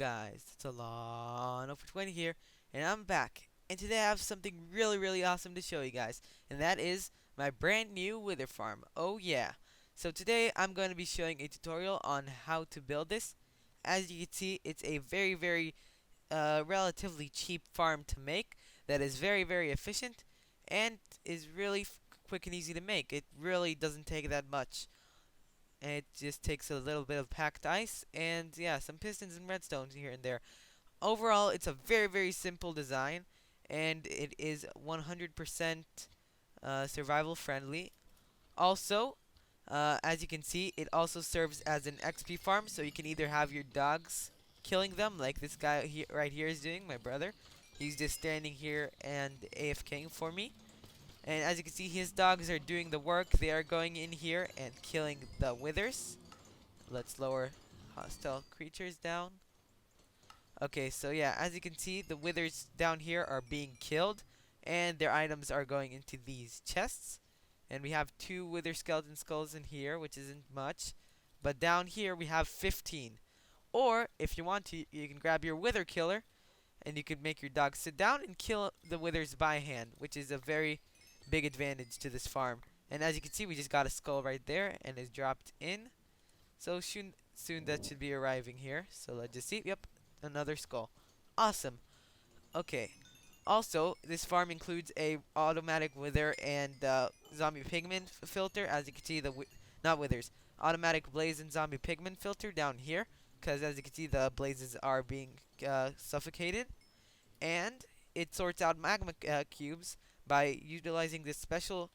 guys, it's ALLOT over 20 here, and I'm back. And today I have something really awesome to show you guys, and that is my brand new wither farm. Oh yeah. So today I'm going to be showing a tutorial on how to build this. As you can see, it's a very relatively cheap farm to make that is very efficient and is really quick and easy to make. It really doesn't take that much. And it just takes a little bit of packed ice and yeah, some pistons and redstone here and there. Overall, it's a very simple design, and it is 100% survival friendly. Also, as you can see, it also serves as an XP farm, so you can either have your dogs killing them, like this guy right here is doing, my brother. He's just standing here and AFKing for me. And as you can see, his dogs are doing the work. They are going in here and killing the withers. Let's lower hostile creatures down. Okay, so yeah, as you can see, the withers down here are being killed, and their items are going into these chests. And we have 2 wither skeleton skulls in here, which isn't much. But down here we have 15. Or, if you want to, you can grab your wither killer, and you could make your dog sit down and kill the withers by hand, which is a very big advantage to this farm. And as you can see, we just got a skull right there, and it's dropped in. So soon that should be arriving here. So let's just see. Yep, another skull. Awesome. Okay. Also, this farm includes a automatic wither and zombie pigment filter. As you can see, not withers, automatic blaze and zombie pigment filter down here. Because as you can see, the blazes are being suffocated, and it sorts out magma cubes by utilizing this special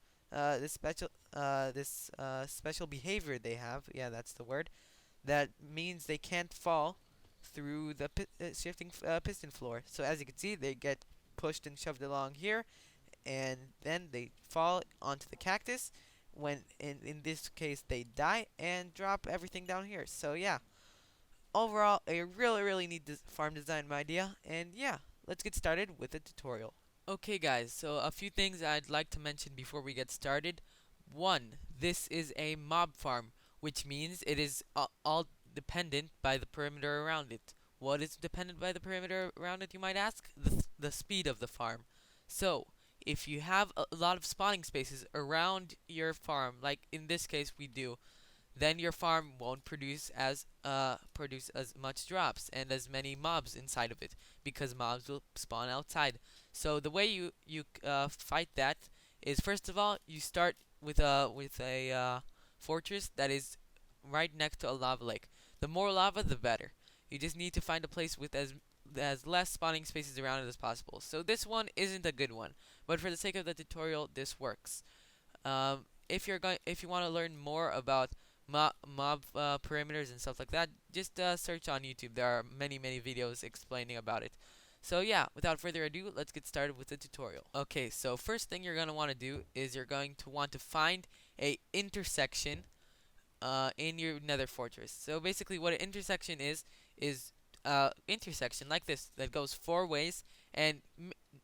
behavior they have. Yeah, that's the word. That means they can't fall through the shifting piston floor. So as you can see, they get pushed and shoved along here, and then they fall onto the cactus. When in this case they die and drop everything down here. So yeah, overall a really neat farm design idea. And yeah, let's get started with the tutorial. Okay guys, so a few things I'd like to mention before we get started. One, this is a mob farm, which means it is all dependent by the perimeter around it. What is dependent by the perimeter around it, you might ask? The speed of the farm. So, if you have a lot of spawning spaces around your farm, like in this case we do, then your farm won't produce as much drops and as many mobs inside of it, because mobs will spawn outside. So the way you fight that is, first of all, you start with a fortress that is right next to a lava lake. The more lava, the better. You just need to find a place with as less spawning spaces around it as possible. So this one isn't a good one, but for the sake of the tutorial, this works. If you want to learn more about mob perimeters and stuff like that, just search on YouTube. There are many videos explaining about it. So yeah, without further ado, let's get started with the tutorial. Okay, so first thing you're going to want to do is you're going to want to find a intersection in your nether fortress. So basically what an intersection is intersection like this that goes 4 ways, and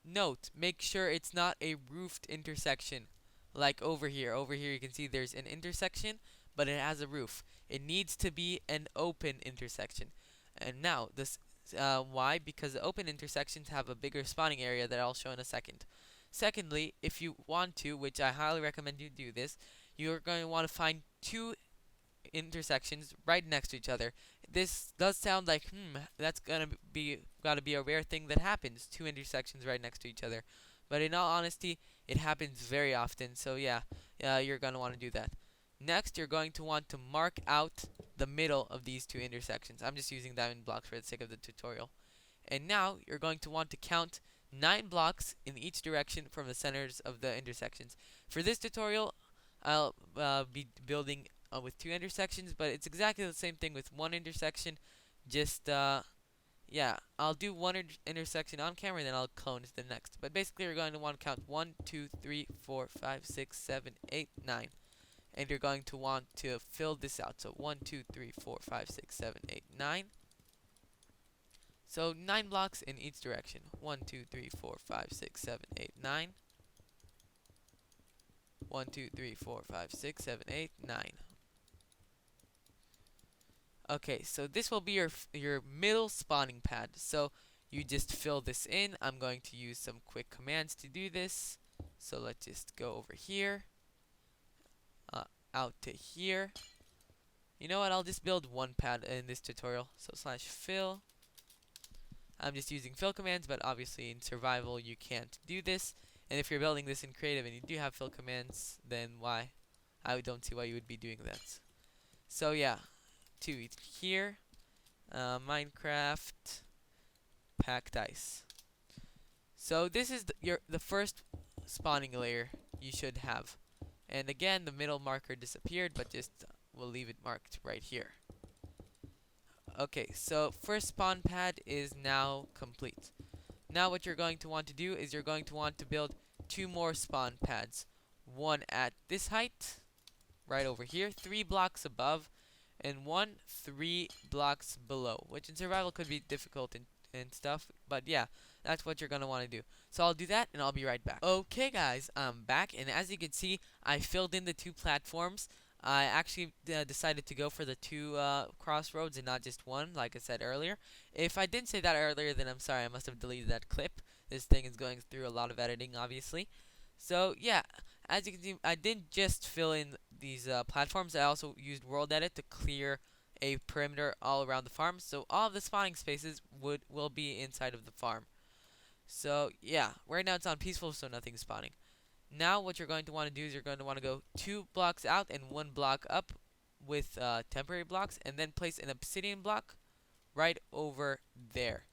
note, make sure it's not a roofed intersection like over here. Over here you can see there's an intersection, but it has a roof. It needs to be an open intersection. And now this why? Because the open intersections have a bigger spawning area that I'll show in a second. Secondly, if you want to, which I highly recommend you do this, you're going to want to find 2 intersections right next to each other. This does sound like, that's gotta be a rare thing that happens, 2 intersections right next to each other. But in all honesty, it happens very often. So yeah, you're gonna want to do that. Next, you're going to want to mark out the middle of these 2 intersections. I'm just using diamond blocks for the sake of the tutorial. And now you're going to want to count 9 blocks in each direction from the centers of the intersections. For this tutorial, I'll be building with 2 intersections, but it's exactly the same thing with 1 intersection. Just yeah, I'll do 1 intersection on camera, and then I'll clone to the next. But basically, you're going to want to count 1, 2, 3, 4, 5, 6, 7, 8, 9. And you're going to want to fill this out. So 1, 2, 3, 4, 5, 6, 7, 8, 9. So 9 blocks in each direction. 1, 2, 3, 4, 5, 6, 7, 8, 9. 1, 2, 3, 4, 5, 6, 7, 8, 9. Okay, so this will be your middle spawning pad. So you just fill this in. I'm going to use some quick commands to do this. So let's just go over here, uh, out to here. You know what? I'll just build one pad in this tutorial. So slash fill. I'm just using fill commands, but obviously in survival you can't do this. And if you're building this in creative and you do have fill commands, then why? I don't see why you would be doing that. So yeah, to here, Minecraft packed ice. So this is the first spawning layer you should have. And again, the middle marker disappeared, but just we'll leave it marked right here. Okay, so first spawn pad is now complete. Now what you're going to want to do is you're going to want to build two more spawn pads. One at this height, right over here, 3 blocks above, and one 3 blocks below, which in survival could be difficult and stuff, but yeah, that's what you're gonna want to do. So I'll do that and I'll be right back. Okay guys, I'm back, and as you can see, I filled in the 2 platforms. I actually decided to go for the 2 crossroads and not just one, like I said earlier. If I didn't say that earlier, then I'm sorry, I must have deleted that clip. This thing is going through a lot of editing, obviously. So yeah, as you can see, I didn't just fill in these platforms. I also used World Edit to clear a perimeter all around the farm, so all of the spawning spaces will be inside of the farm. So yeah, right now it's on peaceful, so nothing's spawning. Now what you're going to want to do is you're going to want to go 2 blocks out and 1 block up with temporary blocks, and then place an obsidian block right over there.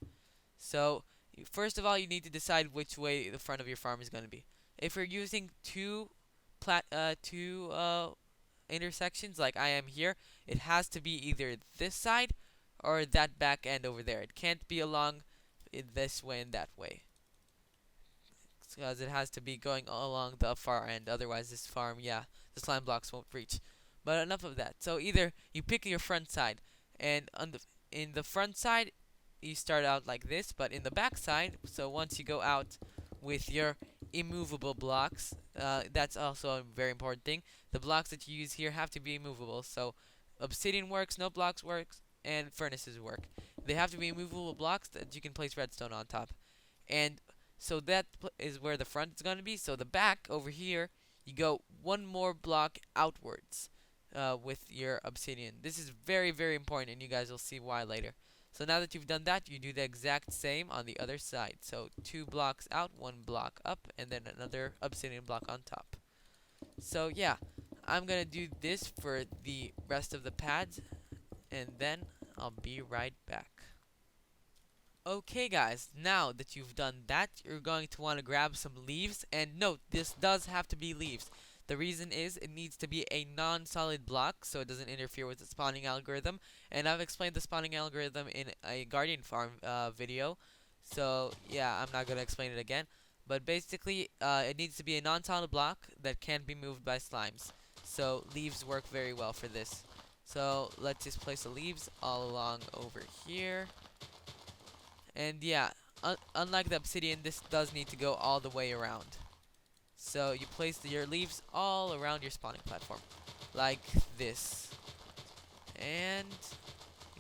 So first of all, you need to decide which way the front of your farm is going to be. If you're using two intersections like I am here, it has to be either this side or that back end over there. It can't be along this way and that way, because it has to be going along the far end. Otherwise, this farm, yeah, the slime blocks won't reach. But enough of that. So either you pick your front side, and in the front side, you start out like this, but in the back side, so once you go out with your immovable blocks, that's also a very important thing. The blocks that you use here have to be immovable. So obsidian works, no blocks works, and furnaces work. They have to be immovable blocks that you can place redstone on top. And so that is where the front is going to be. So the back over here, you go one more block outwards with your obsidian. This is very, very important, and you guys will see why later. So now that you've done that, you do the exact same on the other side. So 2 blocks out, 1 block up, and then another obsidian block on top. So yeah, I'm going to do this for the rest of the pads, and then I'll be right back. Okay guys, now that you've done that, you're going to want to grab some leaves, and note, this does have to be leaves. The reason is it needs to be a non-solid block so it doesn't interfere with the spawning algorithm, and I've explained the spawning algorithm in a Guardian Farm video, so yeah, I'm not going to explain it again. But basically, it needs to be a non-solid block that can't be moved by slimes, so leaves work very well for this. So let's just place the leaves all along over here. And yeah, unlike the obsidian, this does need to go all the way around. So you place your leaves all around your spawning platform, like this. And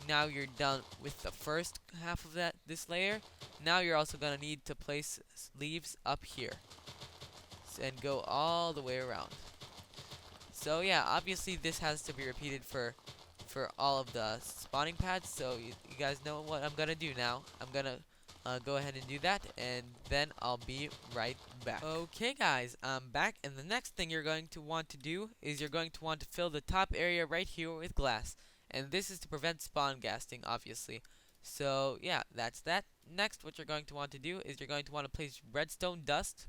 now you're done with the first half of this layer. Now you're also going to need to place leaves up here and go all the way around. So yeah, obviously this has to be repeated for all of the spawning pads, so you guys know what I'm gonna do now. I'm gonna go ahead and do that, and then I'll be right back. Okay guys, I'm back, and the next thing you're going to want to do is you're going to want to fill the top area right here with glass, and this is to prevent spawn ghasting, obviously. So yeah, that's that. Next, what you're going to want to do is you're going to want to place redstone dust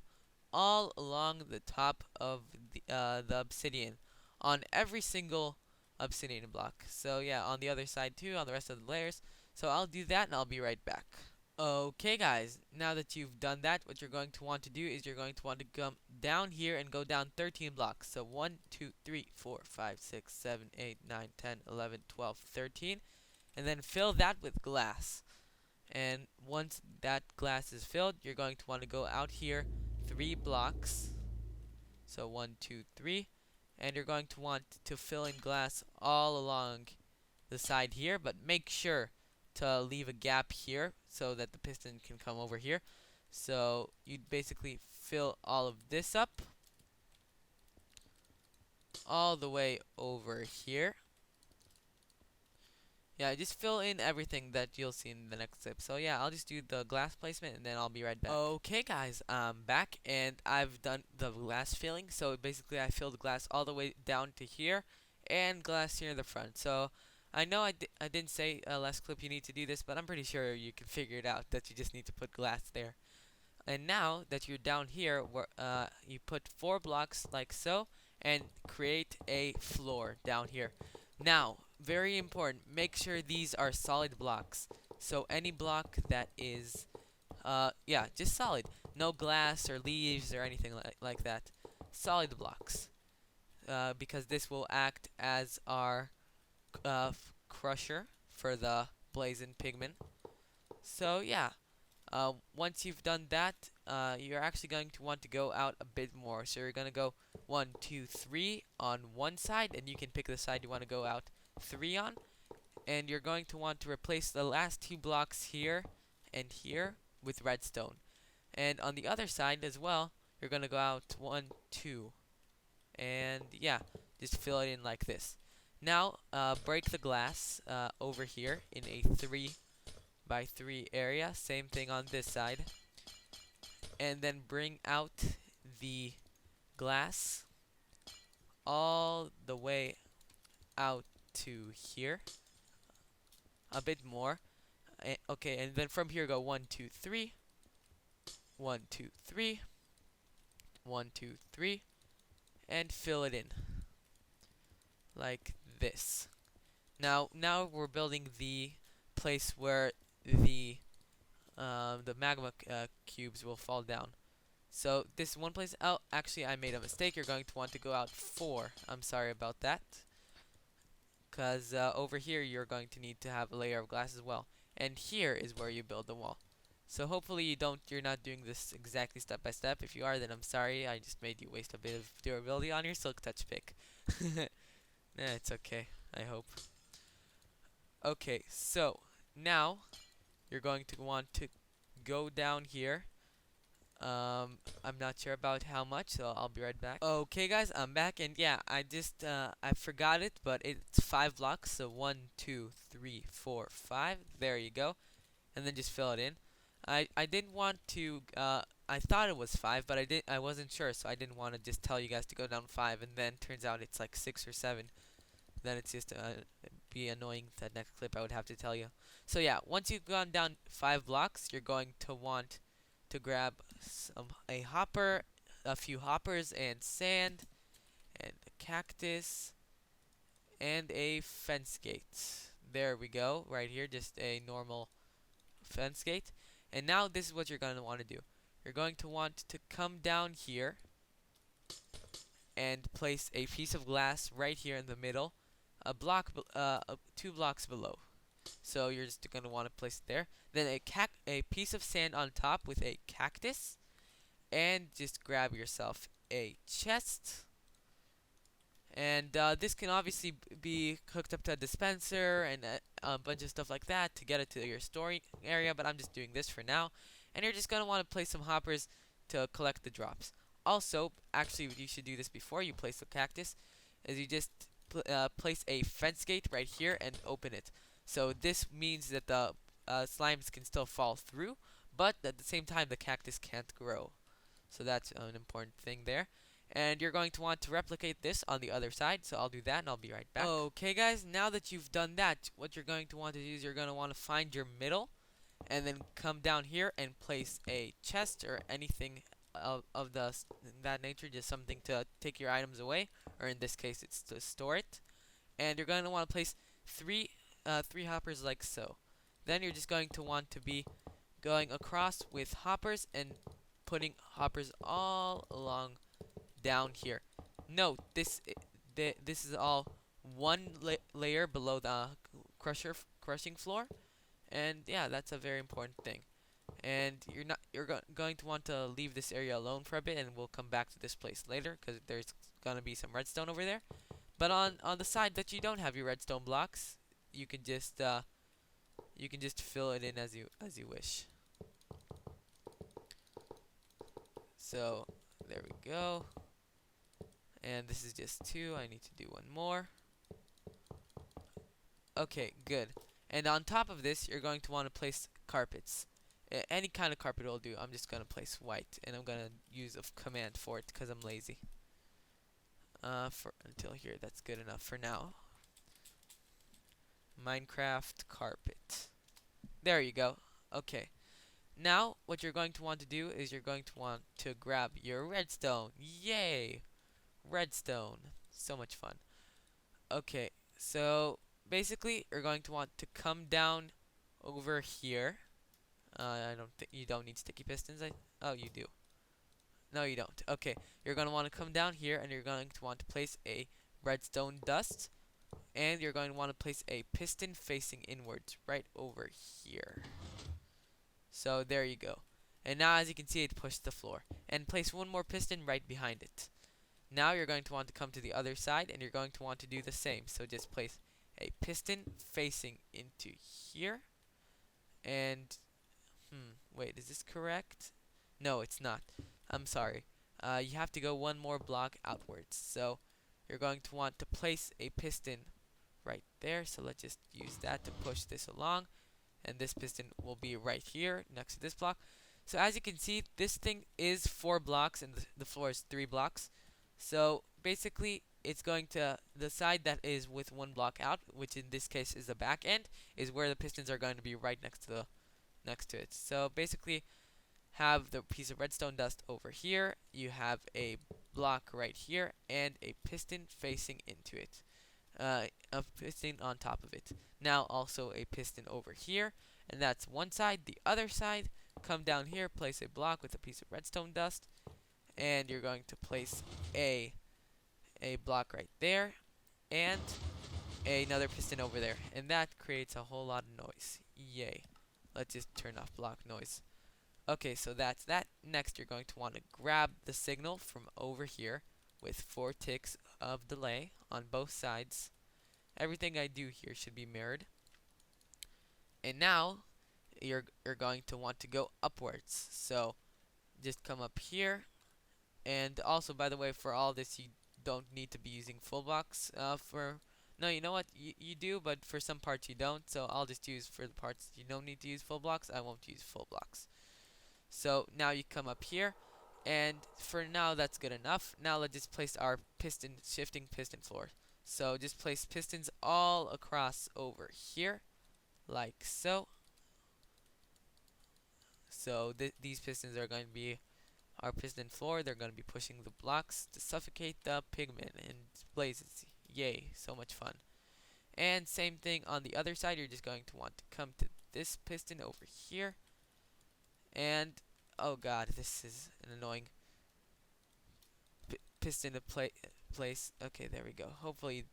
all along the top of the obsidian on every single obsidian block. So yeah, on the other side too, on the rest of the layers. So I'll do that and I'll be right back. Okay guys, now that you've done that, what you're going to want to do is you're going to want to come down here and go down 13 blocks. So 1, 2, 3, 4, 5, 6, 7, 8, 9, 10, 11, 12, 13. And then fill that with glass. And once that glass is filled, you're going to want to go out here 3 blocks. So 1, 2, 3. And you're going to want to fill in glass all along the side here, but make sure to leave a gap here so that the piston can come over here. So you'd basically fill all of this up all the way over here. Yeah, just fill in everything that you'll see in the next clip. So yeah, I'll just do the glass placement and then I'll be right back. Okay guys, I'm back and I've done the glass filling. So basically I filled glass all the way down to here and glass here in the front. So I know I didn't say last clip you need to do this, but I'm pretty sure you can figure it out that you just need to put glass there. And now that you're down here, where you put 4 blocks like so, and create a floor down here. Now, very important, make sure these are solid blocks. So any block that is, yeah, just solid. No glass or leaves or anything like that. Solid blocks. Because this will act as our crusher for the blazing pigment. So yeah, once you've done that, you're actually going to want to go out a bit more. So you're going to go 1, 2, 3 on one side, and you can pick the side you want to go out 3 on. And you're going to want to replace the last 2 blocks here and here with redstone. And on the other side as well, you're going to go out 1, 2. And yeah, just fill it in like this. Now, break the glass over here in a 3 by 3 area. Same thing on this side. And then bring out the glass all the way out to here. A bit more. Okay, and then from here go 1, 2, 3. 1, 2, 3. 1, 2, 3. And fill it in. Like this. Now we're building the place where the magma cubes will fall down. So this one place out, actually I made a mistake. You're going to want to go out 4. I'm sorry about that. Because over here you're going to need to have a layer of glass as well. And here is where you build the wall. So hopefully you're not doing this exactly step by step. If you are, then I'm sorry. I just made you waste a bit of durability on your silk touch pick. Nah, it's okay, I hope. Okay, so now you're going to want to go down here. I'm not sure about how much, so I'll be right back. Okay, guys, I'm back, and yeah, I forgot it, but it's 5 blocks, so 1, 2, 3, 4, 5. There you go, and then just fill it in. I didn't want to. I thought it was 5, but I wasn't sure, so I didn't want to just tell you guys to go down 5, and then turns out it's like 6 or 7. Then it's just be annoying. That next clip I would have to tell you. So yeah, once you've gone down 5 blocks, you're going to want to grab a hopper, a few hoppers, and sand, and a cactus, and a fence gate. There we go, right here, just a normal fence gate. And now this is what you're going to want to do. You're going to want to come down here and place a piece of glass right here in the middle, a block, 2 blocks below. So you're just going to want to place it there. Then a piece of sand on top with a cactus. And just grab yourself a chest. And this can obviously be hooked up to a dispenser and a bunch of stuff like that to get it to your storing area. But I'm just doing this for now. And you're just going to want to place some hoppers to collect the drops. Also, actually, you should do this before you place the cactus. Is you just place a fence gate right here and open it. So this means that the slimes can still fall through, but at the same time the cactus can't grow. So that's an important thing there. And you're going to want to replicate this on the other side, so I'll do that and I'll be right back. Okay guys, now that you've done that, what you're going to want to do is you're going to want to find your middle, and then come down here and place a chest or anything of that nature, just something to take your items away, or in this case it's to store it. And you're going to want to place three hoppers like so. Then you're just going to want to be going across with hoppers and putting hoppers all along down here. Note this is all one layer below the crushing floor, and yeah, that's a very important thing. And you're going to want to leave this area alone for a bit, and we'll come back to this place later because there's gonna be some redstone over there. But on the side that you don't have your redstone blocks, you can just fill it in as you wish. So there we go. And this is just 2. I need to do one more. Okay, good. And on top of this, you're going to want to place carpets. Any kind of carpet will do. I'm just going to place white, and I'm going to use a command for it because I'm lazy. For until here, that's good enough for now. Minecraft carpet. There you go. Okay. Now, what you're going to want to do is you're going to want to grab your redstone. Yay! Redstone. So much fun. Okay, so basically, you're going to want to come down over here. I don't think you don't need sticky pistons. Oh, you do. No, you don't. Okay, you're going to want to come down here, and you're going to want to place a redstone dust, and you're going to want to place a piston facing inwards right over here. So there you go. And now, as you can see, it pushed the floor. And place one more piston right behind it. Now you're going to want to come to the other side, and you're going to want to do the same. So just place a piston facing into here. And, wait, is this correct? No, it's not. I'm sorry. You have to go one more block outwards. So you're going to want to place a piston right there. So let's just use that to push this along. And this piston will be right here next to this block. So as you can see, this thing is 4 blocks and the floor is 3 blocks. So basically, it's going to, the side that is with 1 block out, which in this case is the back end, is where the pistons are going to be right next to it. So basically, have the piece of redstone dust over here. You have a block right here and a piston facing into it. A piston on top of it. Now also a piston over here, and that's one side. The other side, come down here, place a block with a piece of redstone dust, and you're going to place a block right there, and another piston over there, and that creates a whole lot of noise. Yay! Let's just turn off block noise. Okay, so that's that. Next, you're going to want to grab the signal from over here with 4 ticks of delay on both sides. Everything I do here should be mirrored. And now you're going to want to go upwards. So just come up here. And also, by the way, for all this, you don't need to be using full blocks. No, you know what? You do, but for some parts you don't. So I'll just use for the parts you don't need to use full blocks. I won't use full blocks. So now you come up here. And for now, that's good enough. Now let's just place our shifting piston floor. So just place pistons all across over here, like so. So these pistons are going to be our piston floor. They're going to be pushing the blocks to suffocate the pigment and blazes. Yay, so much fun. And same thing on the other side. You're just going to want to come to this piston over here. And oh god, this is an annoying piston to place. Okay, there we go. Hopefully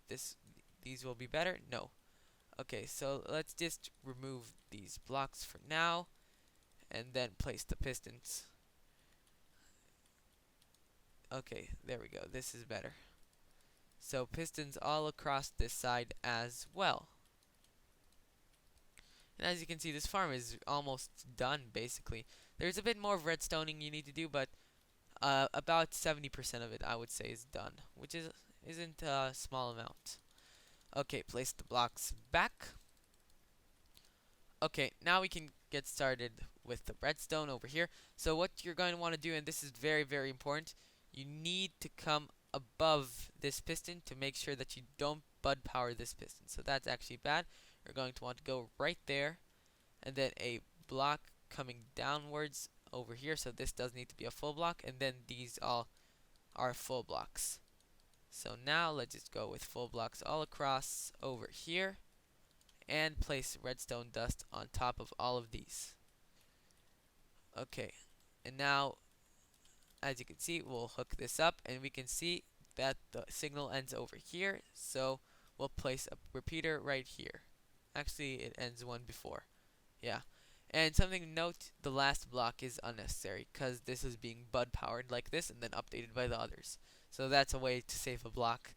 these will be better. No. Okay, so let's just remove these blocks for now, and then place the pistons. Okay, there we go. This is better. So pistons all across this side as well. And as you can see, this farm is almost done, basically. There's a bit more of redstoning you need to do, but about 70% of it, I would say, is done, which isn't a small amount. Okay, place the blocks back. Okay, now we can get started with the redstone over here. So what you're going to want to do, and this is very, very important, you need to come above this piston to make sure that you don't bud power this piston. So that's actually bad. You're going to want to go right there, and then a block coming downwards over here. So this does need to be a full block, and then these all are full blocks. So now let's just go with full blocks all across over here, and place redstone dust on top of all of these. Okay, and now as you can see, we'll hook this up, and we can see that the signal ends over here. So we'll place a repeater right here. Actually, it ends one before. Yeah. And something to note, the last block is unnecessary because this is being bud powered like this and then updated by the others. So that's a way to save a block.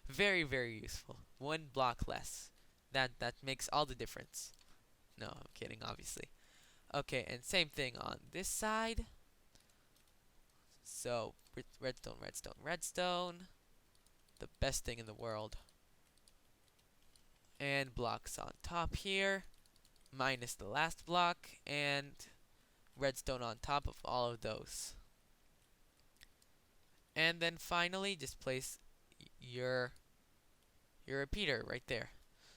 Very, very useful. 1 block less. That makes all the difference. No, I'm kidding, obviously. Okay, and same thing on this side. So redstone, redstone, redstone, the best thing in the world. And blocks on top here, minus the last block, and redstone on top of all of those. And then finally, just place your repeater right there.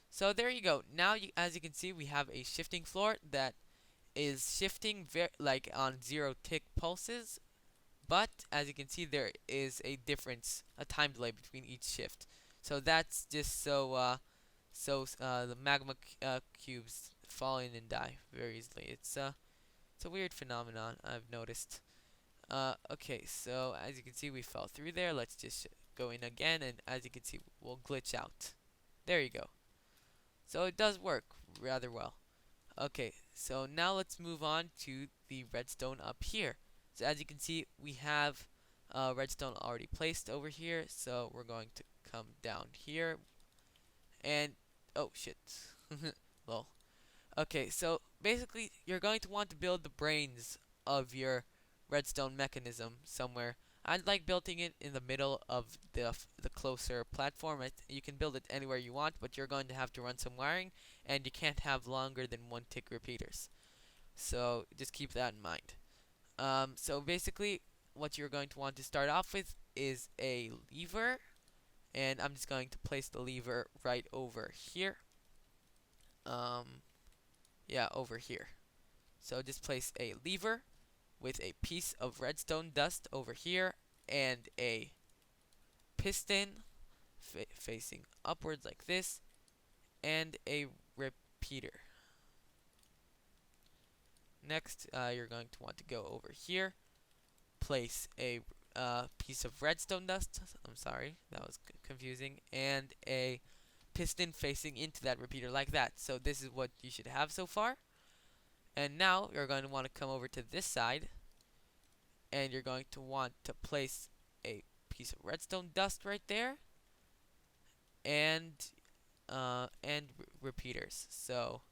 So there you go. Now, as you can see, we have a shifting floor that is shifting like on 0 tick pulses. But as you can see, there is a difference, a time delay between each shift. So that's just so the magma cubes fall in and die very easily. It's a weird phenomenon I've noticed. Okay, so as you can see, we fell through there. Let's just go in again, and as you can see, we'll glitch out. There you go. So it does work rather well. Okay, so now let's move on to the redstone up here. So as you can see, we have redstone already placed over here. So we're going to come down here, and oh shit, lol. Okay, so basically, you're going to want to build the brains of your redstone mechanism somewhere. I'd like building it in the middle of the closer platform. You can build it anywhere you want, but you're going to have to run some wiring, and you can't have longer than 1 tick repeaters. So just keep that in mind. So basically, what you're going to want to start off with is a lever, and I'm just going to place the lever right over here. Yeah, over here. So just place a lever with a piece of redstone dust over here and a piston facing upwards like this and a repeater. Next, you're going to want to go over here, place a piece of redstone dust. I'm sorry, that was confusing, and a piston facing into that repeater like that. So this is what you should have so far. And now you're going to want to come over to this side, and you're going to want to place a piece of redstone dust right there, and repeaters. So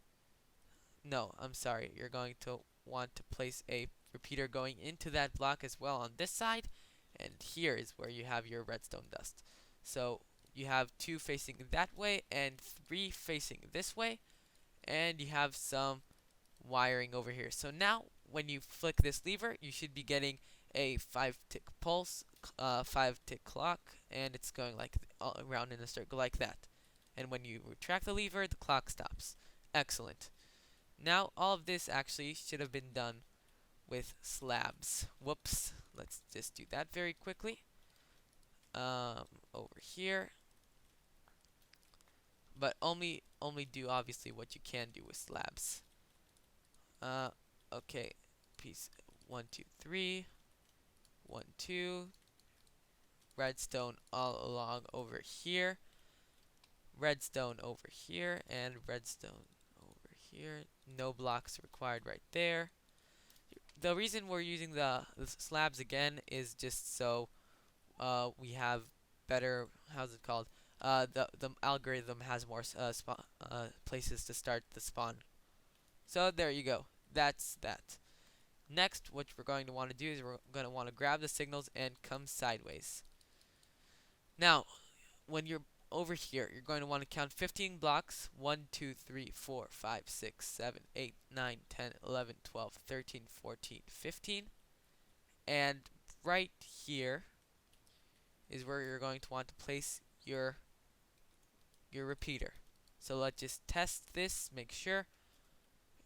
no, I'm sorry. You're going to want to place a repeater going into that block as well on this side, and here is where you have your redstone dust. So you have 2 facing that way and 3 facing this way, and you have some wiring over here. So now when you flick this lever, you should be getting a 5 tick pulse, 5 tick clock, and it's going like all around in a circle like that. And when you retract the lever, the clock stops. Excellent. Now all of this actually should have been done with slabs. Whoops. Let's just do that very quickly. Over here. But only do obviously what you can do with slabs. Okay. Piece 1, 2, 3. 1, 2. Redstone all along over here. Redstone over here and redstone over here. No blocks required right there. The reason we're using the slabs again is just so we have better, how's it called? The algorithm has more places to start the spawn. So there you go. That's that. Next, what we're going to want to do is we're going to want to grab the signals and come sideways. Now, when you're over here, you're going to want to count 15 blocks. 1, 2, 3, 4, 5, 6, 7, 8, 9, 10, 11, 12, 13, 14, 15. And right here is where you're going to want to place your repeater. So let's just test this, make sure.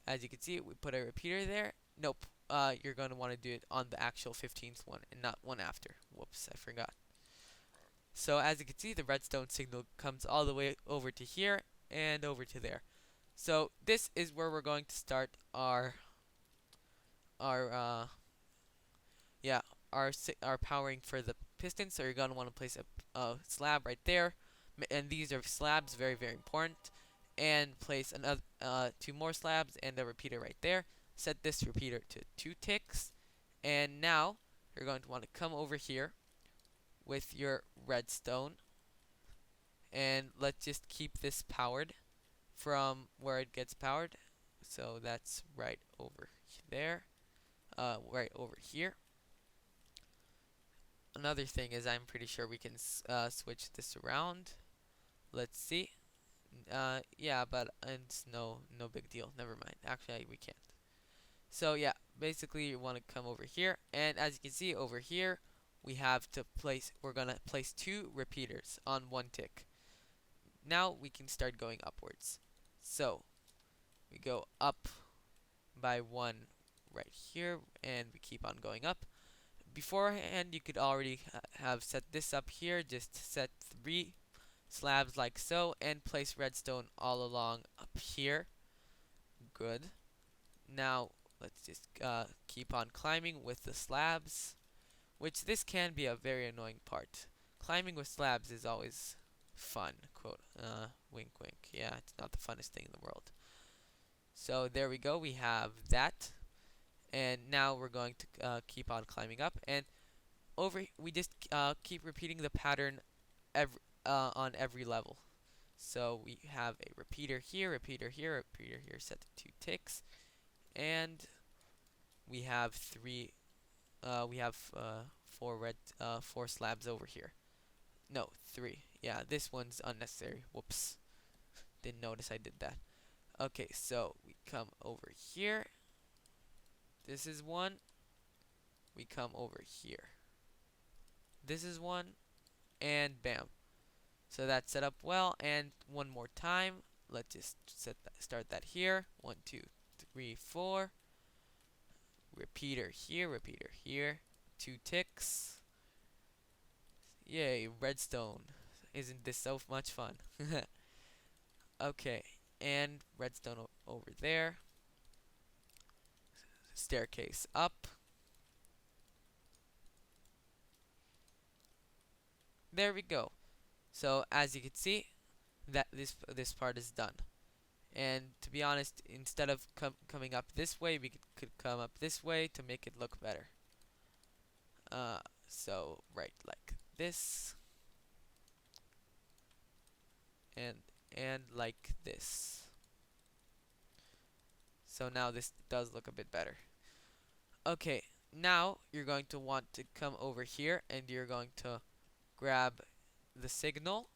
As you can see, we put a repeater there. Nope. You're going to want to do it on the actual 15th one and not one after. Whoops, I forgot. So as you can see, the redstone signal comes all the way over to here and over to there. So this is where we're going to start our powering for the piston. So you're going to want to place a slab right there, and these are slabs, very very important. And place another 2 more slabs and a repeater right there. Set this repeater to 2 ticks, and now you're going to want to come over here with your redstone, and let's just keep this powered from where it gets powered. So that's right over there, right over here. Another thing is I'm pretty sure we can switch this around. Let's see. Yeah, but it's no big deal. Never mind. Actually, we can't. So yeah, basically you want to come over here, and as you can see over here, we're gonna place two repeaters on one tick. Now we can start going upwards. So we go up by one right here, and we keep on going up. Beforehand, you could already have set this up here. Just set 3 slabs like so, and place redstone all along up here. Good. Now let's just keep on climbing with the slabs, which this can be a very annoying part. Climbing with slabs is always fun, quote, wink wink. Yeah, it's not the funnest thing in the world. So there we go, we have that. And now we're going to keep on climbing up, and we just keep repeating the pattern on every level. So we have a repeater here, repeater here, repeater here, set to 2 ticks, and we have four slabs over here. No, 3. Yeah, this one's unnecessary. Whoops, didn't notice I did that. Okay, so we come over here. This is one. We come over here. This is one, and bam. So that's set up well. And one more time, let's just start that here. 1, 2, 3, 4. Repeater here, 2 ticks. Yay, redstone. Isn't this so much fun? Okay, and redstone over there. Staircase up. There we go. So as you can see, that this part is done. And to be honest, instead of coming up this way, we could come up this way to make it look better. So right like this, and like this. So now this does look a bit better. Okay, now you're going to want to come over here, and you're going to grab the signal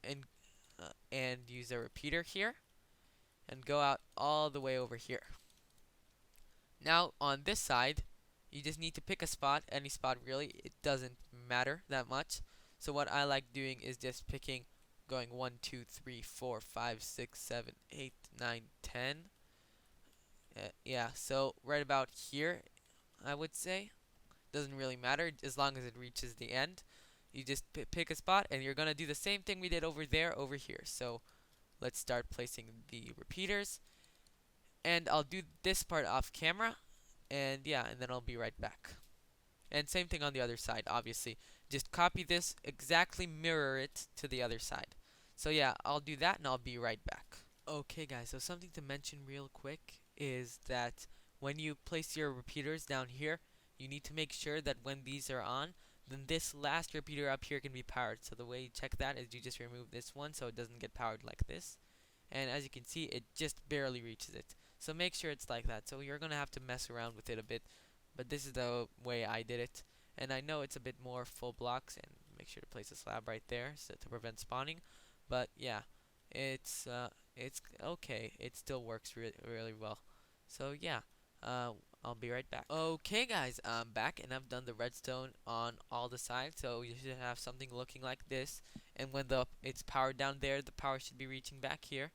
and use a repeater here, and go out all the way over here. Now on this side, you just need to pick a spot, any spot really. It doesn't matter that much. So what I like doing is just going 1, 2, 3, 4, 5, 6, 7, 8, 9, 10. Yeah, so right about here, I would say. Doesn't really matter as long as it reaches the end. You just pick a spot, and you're gonna do the same thing we did over there over here. So let's start placing the repeaters, and I'll do this part off camera, and yeah, and then I'll be right back. And same thing on the other side, obviously. Just copy this, exactly mirror it to the other side. So yeah, I'll do that, and I'll be right back. Okay guys, so something to mention real quick is that when you place your repeaters down here, you need to make sure that when these are on, then this last repeater up here can be powered. So the way you check that is you just remove this one so it doesn't get powered like this. And as you can see, it just barely reaches it. So make sure it's like that. So you're gonna have to mess around with it a bit, but this is the way I did it. And I know it's a bit more full blocks, and make sure to place a slab right there so to prevent spawning. But yeah, it's okay. It still works really well. So yeah, I'll be right back. Okay guys, I'm back, and I've done the redstone on all the sides, so you should have something looking like this. And when it's powered down there, the power should be reaching back here.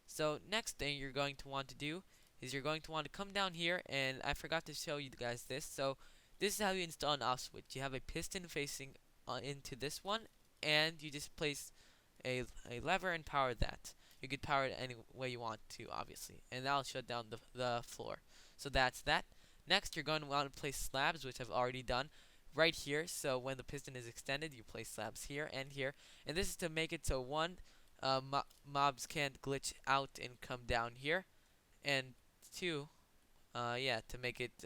So next thing you're going to want to do is you're going to want to come down here, and I forgot to show you guys this. So this is how you install an off switch. You have a piston facing into this one, and you just place a lever and power that. You could power it any way you want to, obviously, and that'll shut down the floor. So that's that. Next, you're going to want to place slabs, which I've already done, right here. So when the piston is extended, you place slabs here and here. And this is to make it so one, mobs can't glitch out and come down here, and 2, yeah, to make it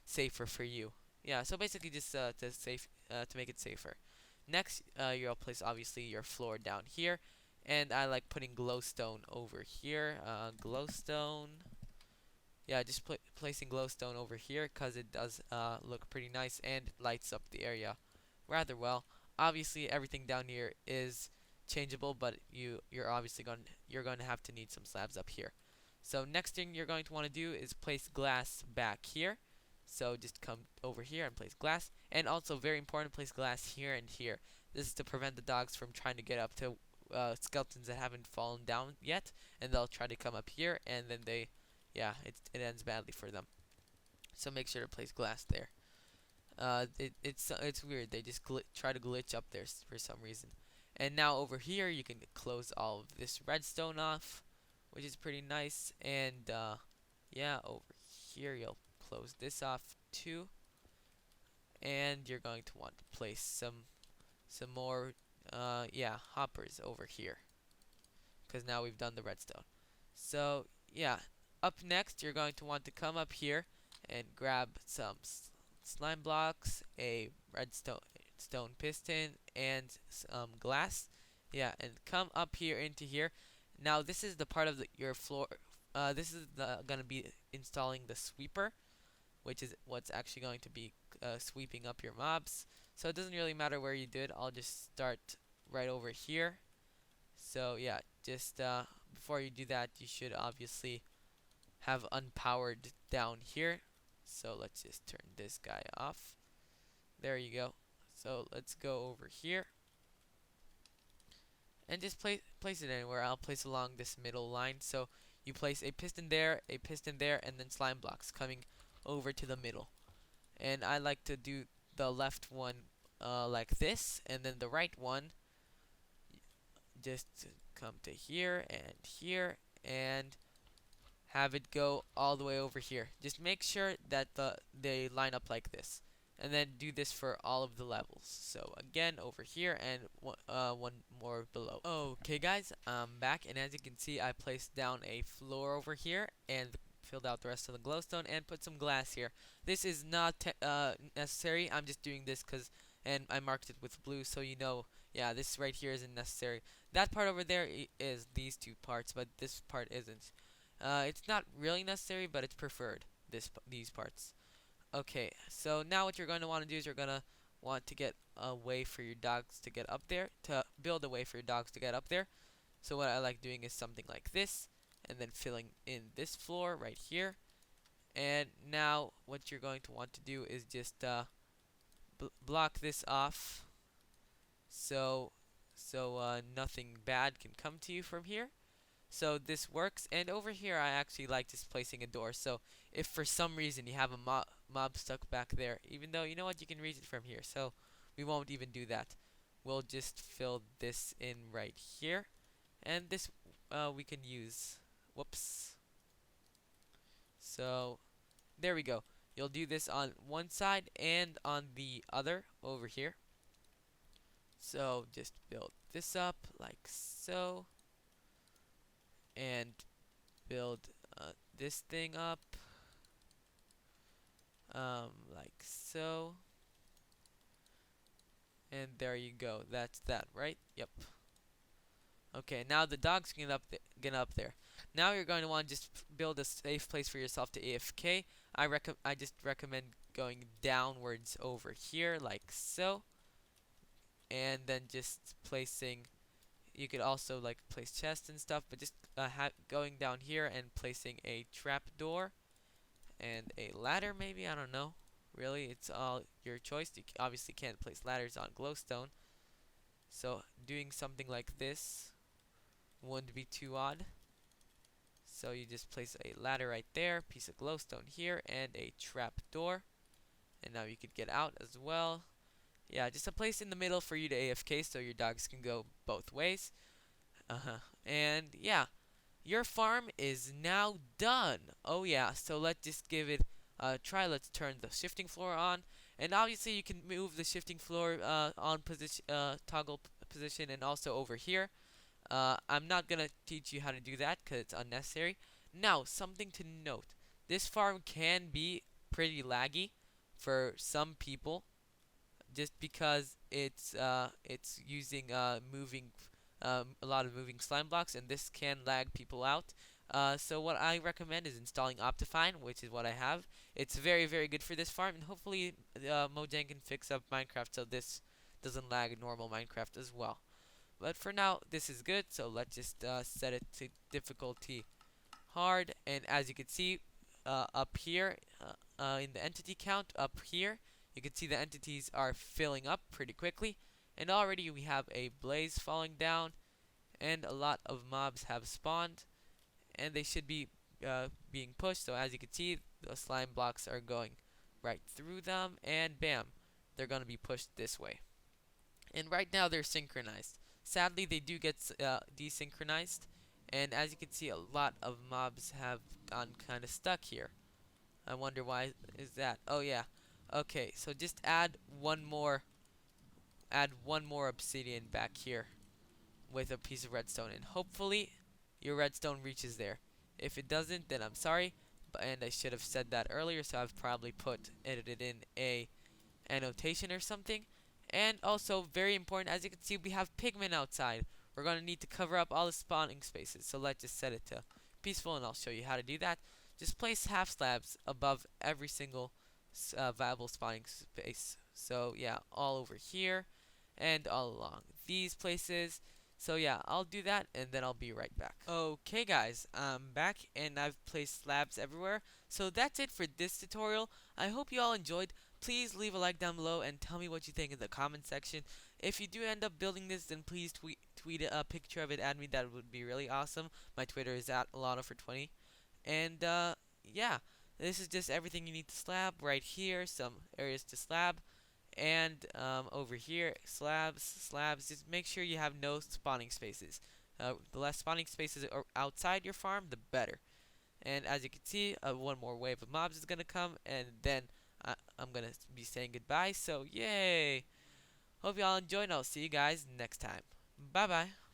safer for you. Yeah, so basically just to make it safer. Next, you'll place obviously your floor down here, And I like putting glowstone over here. Glowstone. Yeah, just placing glowstone over here because it does look pretty nice and lights up the area rather well. Obviously, everything down here is changeable, but you're going to have to need some slabs up here. So next thing you're going to want to do is place glass back here. So just come over here and place glass, and also very important, place glass here and here. This is to prevent the dogs from trying to get up to skeletons that haven't fallen down yet, and they'll try to come up here, and then yeah, it ends badly for them. So make sure to place glass there. It's weird. They just try to glitch up there for some reason. And now over here, you can close all of this redstone off, which is pretty nice. And yeah, over here you'll close this off too. And you're going to want to place some more yeah, hoppers over here, because now we've done the redstone. So yeah, up next you're going to want to come up here and grab some slime blocks, a redstone stone piston, and some glass. Yeah, and come up here into here. Now this is the part of your floor. This is gonna be installing the sweeper, which is what's actually going to be sweeping up your mobs. So it doesn't really matter where you do it. I'll just start right over here. So yeah, just before you do that, you should obviously have unpowered down here. So let's just turn this guy off. There you go. So let's go over here and just place it anywhere. I'll place along this middle line. So you place a piston there, and then slime blocks coming over to the middle. And I like to do the left one like this, and then the right one just come to here, and have it go all the way over here. Just make sure that they line up like this, and then do this for all of the levels. So again, over here, and one more below. Okay guys, I'm back, and as you can see, I placed down a floor over here and filled out the rest of the glowstone and put some glass here. This is not necessary. I'm just doing this and I marked it with blue, so you know, yeah, this right here isn't necessary. That part over there is these two parts, but this part isn't. It's not really necessary, but it's preferred, these parts. Okay, so now what you're going to want to do is you're going to want to get a way for your dogs to get up there, to build a way for your dogs to get up there. So what I like doing is something like this, and then filling in this floor right here. And now what you're going to want to do is just block this off, so nothing bad can come to you from here. So this works, and over here I actually like just placing a door. So if for some reason you have a mob stuck back there, even though you know what, you can reach it from here, so we won't even do that. We'll just fill this in right here, and this we can use. Whoops. So there we go. You'll do this on one side and on the other over here. So just build this up like so, and build this thing up like so, and there you go. That's that, right? Yep. Okay, now the dogs can get up there. Now you're going to want to just build a safe place for yourself to AFK. I just recommend going downwards over here like so, and then just placing. You could also like place chests and stuff, but just going down here and placing a trap door and a ladder, maybe, I don't know. Really, it's all your choice. You obviously can't place ladders on glowstone, so doing something like this wouldn't be too odd. So you just place a ladder right there, piece of glowstone here, and a trap door. And now you could get out as well. Yeah, just a place in the middle for you to AFK so your dogs can go both ways. And yeah, your farm is now done. Oh yeah, so let's just give it a try. Let's turn the shifting floor on. And obviously you can move the shifting floor on position, toggle position, and also over here. I'm not gonna teach you how to do that because it's unnecessary. Now, something to note. This farm can be pretty laggy for some people, just because it's using moving a lot of moving slime blocks, and this can lag people out. So what I recommend is installing Optifine, which is what I have. It's very, very good for this farm, and hopefully Mojang can fix up Minecraft so this doesn't lag normal Minecraft as well. But for now, this is good, so let's just set it to difficulty hard. And as you can see up here in the entity count up here, you can see the entities are filling up pretty quickly. And already we have a blaze falling down, and a lot of mobs have spawned, and they should be being pushed. So as you can see, the slime blocks are going right through them, and bam, they're going to be pushed this way. And right now they're synchronized. Sadly, they do get desynchronized, and as you can see, a lot of mobs have gone kind of stuck here. I wonder why is that. Oh yeah. Okay, so just add one more obsidian back here with a piece of redstone, and hopefully your redstone reaches there. If it doesn't, then I'm sorry, and I should have said that earlier, so I've probably edited in a annotation or something. And also, very important, as you can see, we have pigmen outside. We're going to need to cover up all the spawning spaces, so let's just set it to peaceful, and I'll show you how to do that. Just place half slabs above every single viable spawning space. So yeah, all over here and all along these places. So yeah, I'll do that and then I'll be right back. Okay guys, I'm back and I've placed slabs everywhere. So that's it for this tutorial. I hope you all enjoyed. Please leave a like down below and tell me what you think in the comment section. If you do end up building this, then please tweet a picture of it at me. That would be really awesome. My Twitter is at ALLOT20. And yeah, this is just everything you need to slab right here. Some areas to slab. And over here, slabs. Just make sure you have no spawning spaces. The less spawning spaces are outside your farm, the better. And as you can see, one more wave of mobs is going to come, and then I'm going to be saying goodbye. So, yay! Hope y'all enjoyed, and I'll see you guys next time. Bye-bye.